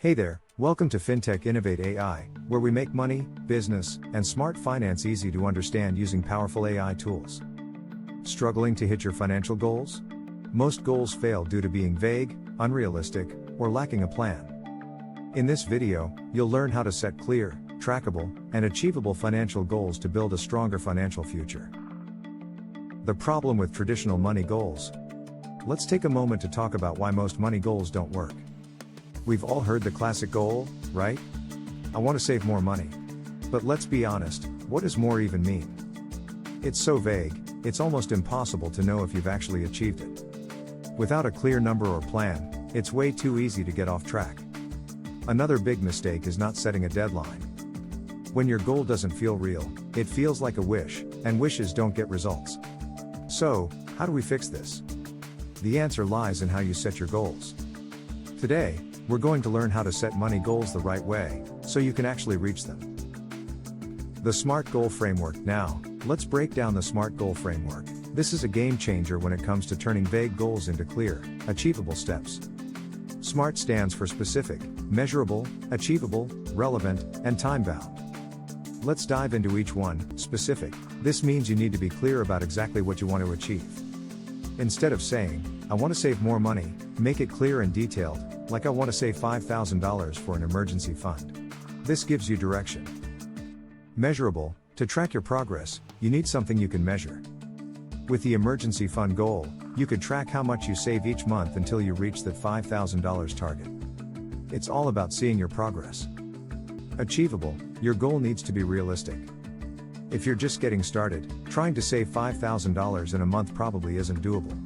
Hey there, welcome to Fintech Innovate AI, where we make money, business, and smart finance easy to understand using powerful AI tools. Struggling to hit your financial goals? Most goals fail due to being vague, unrealistic, or lacking a plan. In this video, you'll learn how to set clear, trackable, and achievable financial goals to build a stronger financial future. The problem with traditional money goals. Let's take a moment to talk about why most money goals don't work. We've all heard the classic goal, right? I want to save more money. But let's be honest, what does more even mean? It's so vague, it's almost impossible to know if you've actually achieved it. Without a clear number or plan, it's way too easy to get off track. Another big mistake is not setting a deadline. When your goal doesn't feel real, it feels like a wish, and wishes don't get results. So, how do we fix this? The answer lies in how you set your goals. Today, we're going to learn how to set money goals the right way, so you can actually reach them. The SMART Goal Framework. Now, let's break down the SMART Goal Framework. This is a game changer when it comes to turning vague goals into clear, achievable steps. SMART stands for specific, measurable, achievable, relevant, and time-bound. Let's dive into each one. Specific. This means you need to be clear about exactly what you want to achieve. Instead of saying, I want to save more money, make it clear and detailed, like I want to save $5,000 for an emergency fund. This gives you direction. Measurable. To track your progress, you need something you can measure. With the emergency fund goal, you could track how much you save each month until you reach that $5,000 target. It's all about seeing your progress. Achievable. Your goal needs to be realistic. If you're just getting started, trying to save $5,000 in a month probably isn't doable.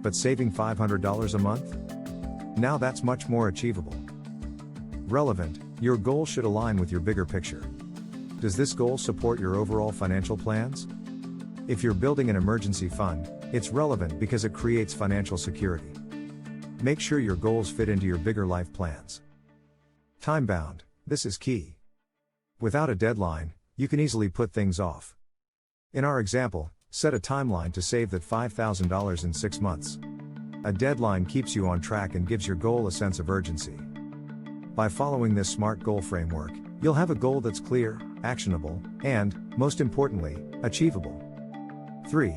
But saving $500 a month? Now that's much more achievable. Relevant. Your goal should align with your bigger picture. Does this goal support your overall financial plans? If you're building an emergency fund, it's relevant because it creates financial security. Make sure your goals fit into your bigger life plans. Time-bound. This is key. Without a deadline, you can easily put things off. In our example, set a timeline to save that $5,000 in 6 months. A deadline keeps you on track and gives your goal a sense of urgency. By following this SMART goal framework, you'll have a goal that's clear, actionable, and, most importantly, achievable. 3.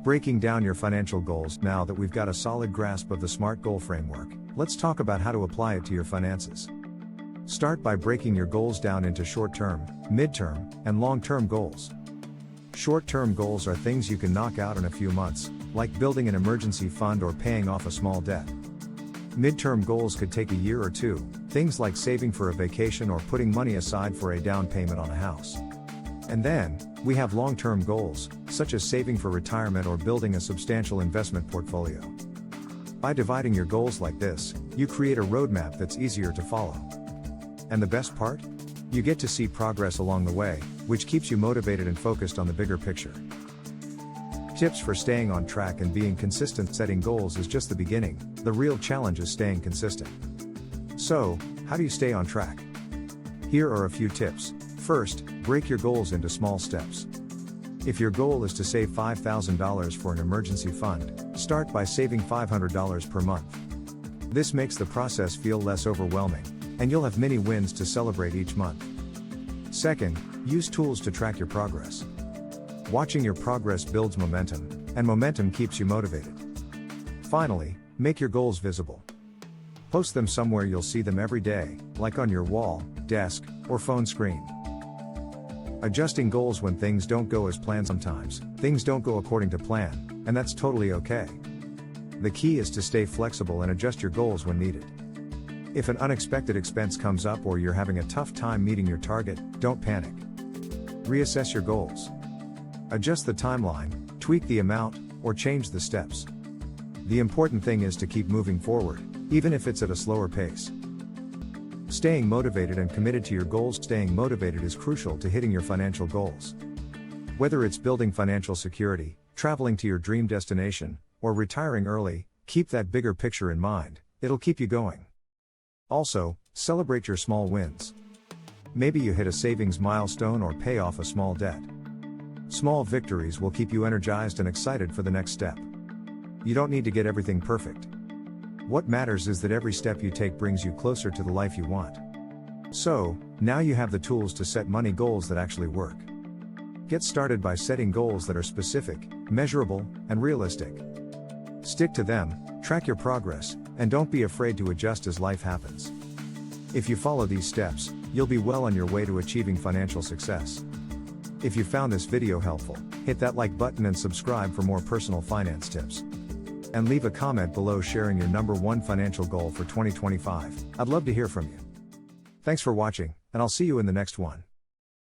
Breaking down your financial goals. Now that we've got a solid grasp of the SMART goal framework, let's talk about how to apply it to your finances. Start by breaking your goals down into short-term, mid-term, and long-term goals. Short-term goals are things you can knock out in a few months, like building an emergency fund or paying off a small debt. Mid-term goals could take a year or two, things like saving for a vacation or putting money aside for a down payment on a house. And then, we have long-term goals, such as saving for retirement or building a substantial investment portfolio. By dividing your goals like this, you create a roadmap that's easier to follow. And the best part? You get to see progress along the way, which keeps you motivated and focused on the bigger picture. Tips for staying on track and being consistent. Setting goals is just the beginning, the real challenge is staying consistent. So, how do you stay on track? Here are a few tips. First, break your goals into small steps. If your goal is to save $5,000 for an emergency fund, start by saving $500 per month. This makes the process feel less overwhelming, and you'll have many wins to celebrate each month. Second, use tools to track your progress. Watching your progress builds momentum, and momentum keeps you motivated. Finally, make your goals visible. Post them somewhere you'll see them every day, like on your wall, desk, or phone screen. Adjusting goals when things don't go as planned. Sometimes, things don't go according to plan, and that's totally okay. The key is to stay flexible and adjust your goals when needed. If an unexpected expense comes up or you're having a tough time meeting your target, don't panic. Reassess your goals. Adjust the timeline, tweak the amount, or change the steps. The important thing is to keep moving forward, even if it's at a slower pace. Staying motivated and committed to your goals. Staying motivated is crucial to hitting your financial goals. Whether it's building financial security, traveling to your dream destination, or retiring early, keep that bigger picture in mind. It'll keep you going. Also, celebrate your small wins. Maybe you hit a savings milestone or pay off a small debt. Small victories will keep you energized and excited for the next step. You don't need to get everything perfect. What matters is that every step you take brings you closer to the life you want. So, now you have the tools to set money goals that actually work. Get started by setting goals that are specific, measurable, and realistic. Stick to them, track your progress, and don't be afraid to adjust as life happens. If you follow these steps, you'll be well on your way to achieving financial success. If you found this video helpful, hit that like button and subscribe for more personal finance tips. And leave a comment below sharing your number one financial goal for 2025. I'd love to hear from you. Thanks for watching, and I'll see you in the next one.